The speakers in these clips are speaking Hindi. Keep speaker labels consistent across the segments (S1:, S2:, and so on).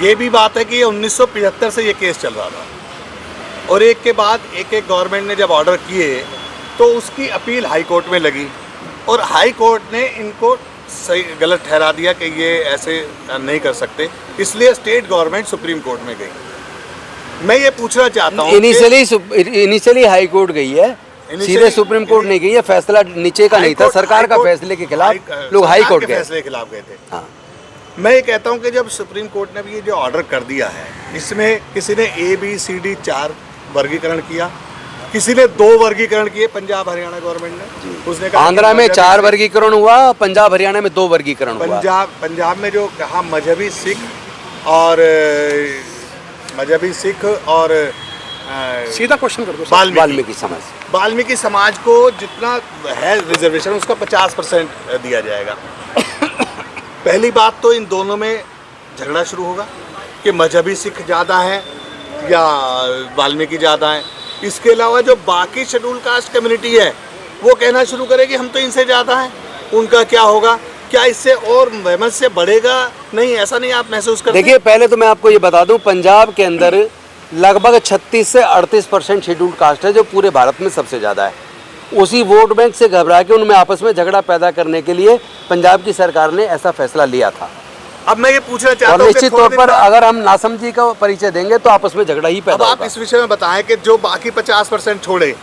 S1: ये भी बात है कि ये 1975 से ये केस चल रहा था और एक के बाद एक गवर्नमेंट ने जब ऑर्डर किए तो उसकी अपील हाई कोर्ट में लगी और हाई कोर्ट ने इनको सही गलत ठहरा दिया कि ये ऐसे नहीं कर सकते, इसलिए स्टेट गवर्नमेंट सुप्रीम कोर्ट में गई। मैं ये पूछना चाहता हूँ,
S2: इनिशियली हाई कोर्ट गई है, सीधे सुप्रीम कोर्ट नहीं गई है। फैसला नीचे का नहीं था, सरकार का फैसले के खिलाफ लोग हाई कोर्ट गए,
S1: फैसले के खिलाफ गए थे। हाँ। मैं ये कहता हूँ कि जब सुप्रीम कोर्ट ने भी ये जो ऑर्डर कर दिया है, इसमें किसी ने ABCD 4 वर्गीकरण किया, किसी ने 2 वर्गीकरण किए, पंजाब हरियाणा गवर्नमेंट ने, उसने कहा
S2: आंध्रा में 4 वर्गीकरण हुआ, पंजाब हरियाणा में 2 वर्गीकरण हुआ।
S1: पंजाब में जो कहा मजहबी सिख और
S3: सीधा क्वेश्चन कर दो,
S1: वाल्मीकि समाज को जितना है रिजर्वेशन उसका 50% दिया जाएगा। पहली बात तो इन दोनों में झगड़ा शुरू होगा कि मजहबी सिख ज़्यादा हैं या वाल्मीकि ज़्यादा हैं। इसके अलावा जो बाकी शेड्यूल कास्ट कम्युनिटी है वो कहना शुरू करेगी हम तो इनसे ज़्यादा हैं, उनका क्या होगा, क्या इससे और वैमनस्य बढ़ेगा? नहीं, ऐसा नहीं आप महसूस करते?
S2: देखिए, पहले तो मैं आपको ये बता दूं, पंजाब के अंदर लगभग 36 से 38% शेड्यूल्ड कास्ट है, जो पूरे भारत में सबसे ज़्यादा है। उसी वोट बैंक से घबरा के उनमें आपस में झगड़ा पैदा करने के लिए पंजाब की सरकार ने ऐसा फैसला लिया था।
S1: अब मैं ये पूछना चाहता हूं,
S2: और निश्चित तौर पर अगर हम नासमझी का परिचय देंगे तो आपस में झगड़ा ही पैदा होगा।
S1: आप इस विषय में बताएं कि जो बाकी 50% छोड़े,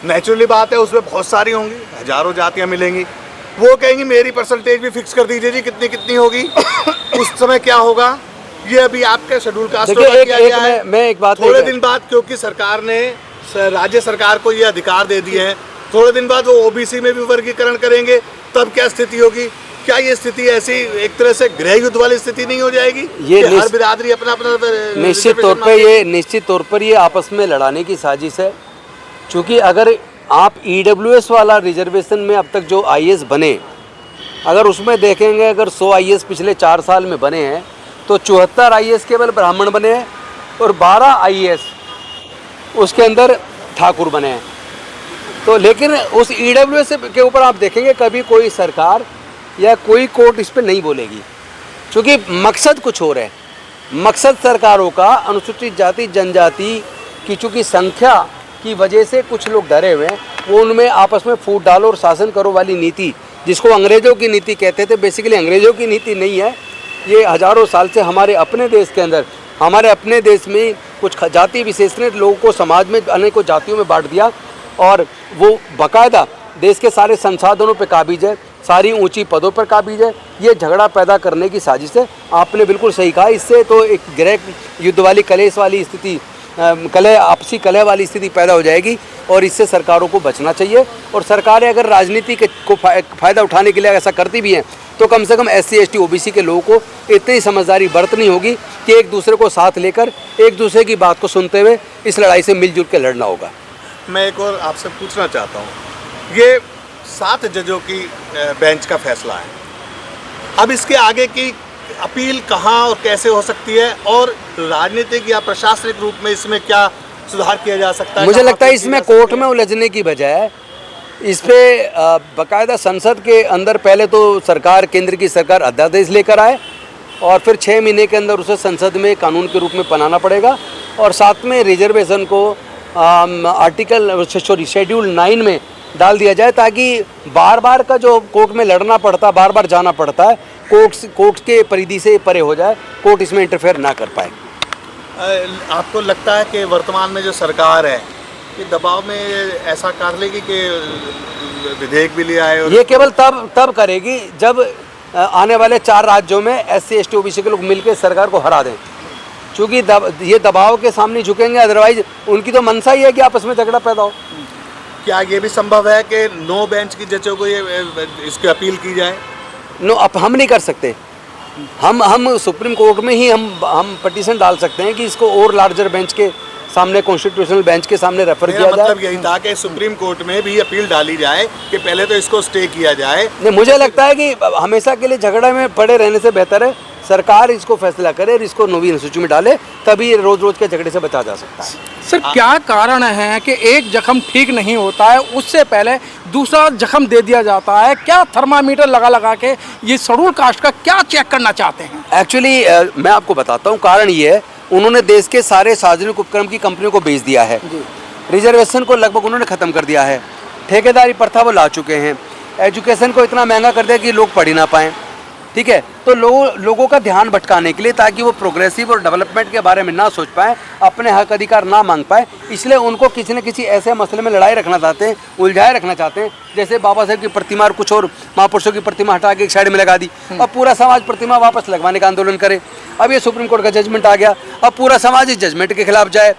S1: नेचुरली बात है उसमें बहुत सारी होंगी, हजारों जातियां मिलेंगी, वो कहेंगी मेरी परसेंटेज भी फिक्स कर दीजिए जी, कितनी कितनी होगी। उस समय क्या होगा, ये अभी आपके शेड्यूल कास्ट किया गया है।
S2: मैं एक बात,
S1: थोड़े दिन बाद क्योंकि सरकार ने राज्य सरकार को ये अधिकार दे दिए हैं, थोड़े दिन बाद वो OBC में भी वर्गीकरण करेंगे, तब क्या स्थिति होगी? क्या ये स्थिति ऐसी एक तरह से गृह युद्ध वाली स्थिति नहीं हो जाएगी? ये हर बिरादरी अपना अपना
S2: निश्चित तौर पर ये आपस में लड़ाने की साजिश है। क्योंकि अगर आप EWS वाला रिजर्वेशन में अब तक जो IAS बने, अगर उसमें देखेंगे, अगर 100 IAS पिछले 4 साल में बने हैं तो 74 IAS केवल ब्राह्मण बने हैं और 12 IAS उसके अंदर ठाकुर बने हैं। तो लेकिन उस EWS के ऊपर आप देखेंगे कभी कोई सरकार या कोई कोर्ट इस पर नहीं बोलेगी, क्योंकि मकसद कुछ और है। मकसद सरकारों का अनुसूचित जाति जनजाति की चूँकि संख्या की वजह से कुछ लोग डरे हुए हैं, वो उनमें आपस में फूट डालो और शासन करो वाली नीति, जिसको अंग्रेज़ों की नीति कहते थे, बेसिकली अंग्रेज़ों की नीति नहीं है। ये हज़ारों साल से हमारे अपने देश के अंदर, हमारे अपने देश में कुछ जाति विशेष ने लोगों को समाज में अनेकों जातियों में बांट दिया और वो बाकायदा देश के सारे संसाधनों पर काबिज है, सारी ऊंची पदों पर काबिज है। ये झगड़ा पैदा करने की साजिश है। आपने बिल्कुल सही कहा, इससे तो एक गृह युद्ध वाली कलेश वाली स्थिति, आपसी कलह वाली स्थिति पैदा हो जाएगी और इससे सरकारों को बचना चाहिए। और सरकारें अगर राजनीति को फ़ायदा उठाने के लिए ऐसा करती भी हैं तो कम से कम SC ST OBC के लोगों को इतनी समझदारी बरतनी होगी कि एक दूसरे को साथ लेकर एक दूसरे की बात को सुनते हुए इस लड़ाई से मिलजुल कर लड़ना होगा।
S1: मैं एक और आपसे पूछना चाहता हूँ, ये 7 जजों की बेंच का फैसला है, अब इसके आगे की अपील कहाँ और कैसे हो सकती है और राजनीतिक या प्रशासनिक रूप में इसमें क्या सुधार किया जा सकता है?
S2: मुझे लगता है इसमें कोर्ट में उलझने की बजाय इस पे बाकायदा संसद के अंदर पहले तो सरकार, केंद्र की सरकार अध्यादेश लेकर आए और फिर 6 महीने के अंदर उसे संसद में कानून के रूप में बनाना पड़ेगा और साथ में रिजर्वेशन को शेड्यूल 9 में डाल दिया जाए, ताकि बार बार का जो कोर्ट में लड़ना पड़ता है, बार बार जाना पड़ता है, कोर्ट के परिधि से परे हो जाए, कोर्ट इसमें इंटरफेयर ना कर पाए।
S1: आपको लगता है कि वर्तमान में जो सरकार है कि दबाव में ऐसा कर लेगी कि विधेयक भी ले आए? और
S2: ये केवल तब करेगी जब आने वाले 4 राज्यों में SC ST OBC के लोग मिलकर सरकार को हरा दें, क्योंकि ये दबाव के सामने झुकेंगे, अदरवाइज उनकी तो मंशा ही है कि आपस में झगड़ा पैदा हो।
S1: क्या ये भी संभव है कि 9 बेंच की जजों को ये इसकी अपील की जाए?
S2: नो, अब हम नहीं कर सकते। हम सुप्रीम कोर्ट में ही हम पटिशन डाल सकते हैं कि इसको और लार्जर बेंच के सामने, कॉन्स्टिट्यूशनल बेंच के सामने रेफर किया जाए।
S1: मतलब यही था कि सुप्रीम कोर्ट में भी अपील डाली जाए कि पहले तो इसको स्टे किया जाए।
S2: नहीं, मुझे लगता है कि हमेशा के लिए झगड़े में पड़े रहने से बेहतर है सरकार इसको फैसला करे और इसको नवीन सूची में डाले, तभी ये रोज रोज के झगड़े से बचा जा सकता है।
S3: सर क्या कारण है कि एक जख्म ठीक नहीं होता है, उससे पहले दूसरा जख्म दे दिया जाता है? क्या थर्मामीटर लगा लगा के ये शेड्यूल कास्ट का क्या चेक करना चाहते हैं?
S2: एक्चुअली मैं आपको बताता हूँ, कारण ये है उन्होंने देश के सारे सार्वजनिक उपक्रम की कंपनियों को बेच दिया है, रिजर्वेशन को लगभग उन्होंने ख़त्म कर दिया है, ठेकेदारी प्रथा वो ला चुके हैं, एजुकेशन को इतना महंगा कर दिया कि लोग पढ़ ही ना पाएँ। ठीक है, तो लोगों का ध्यान भटकाने के लिए, ताकि वो प्रोग्रेसिव और डेवलपमेंट के बारे में ना सोच पाए, अपने हक अधिकार ना मांग पाए, इसलिए उनको किसी न किसी ऐसे मसले में लड़ाई रखना चाहते हैं, उलझाए रखना चाहते हैं। जैसे बाबा साहब की प्रतिमा और कुछ और महापुरुषों की प्रतिमा हटा के एक साइड में लगा दी, अब पूरा समाज प्रतिमा वापस लगवाने का आंदोलन करे। अब ये सुप्रीम कोर्ट का जजमेंट आ गया, अब पूरा समाज इस जजमेंट के खिलाफ जाए,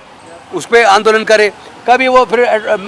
S2: उस पर आंदोलन करे। कभी वो फिर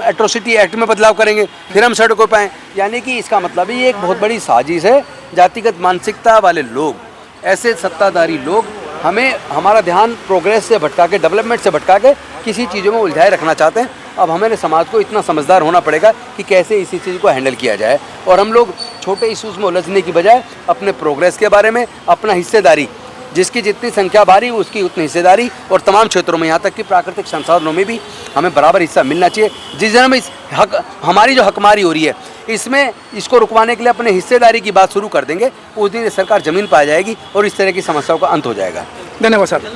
S2: एट्रोसिटी एक्ट में बदलाव करेंगे, फिर हम सड़कों पर आएँ। यानी कि इसका मतलब ये एक बहुत बड़ी साजिश है। जातिगत मानसिकता वाले लोग, ऐसे सत्ताधारी लोग हमें हमारा ध्यान प्रोग्रेस से भटका के, डेवलपमेंट से भटका के किसी चीज़ों में उलझाए रखना चाहते हैं। अब हमें समाज को इतना समझदार होना पड़ेगा कि कैसे इसी चीज़ को हैंडल किया जाए, और हम लोग छोटे इश्यूज़ में उलझने की बजाय अपने प्रोग्रेस के बारे में, अपना हिस्सेदारी, जिसकी जितनी संख्या भारी उसकी उतनी हिस्सेदारी, और तमाम क्षेत्रों में, यहाँ तक कि प्राकृतिक संसाधनों में भी हमें बराबर हिस्सा मिलना चाहिए। जिस दिन हम इस हमारी जो हकमारी हो रही है इसमें, इसको रुकवाने के लिए अपने हिस्सेदारी की बात शुरू कर देंगे, उस दिन सरकार ज़मीन पा जाएगी और इस तरह की समस्याओं का अंत हो जाएगा।
S3: धन्यवाद सर।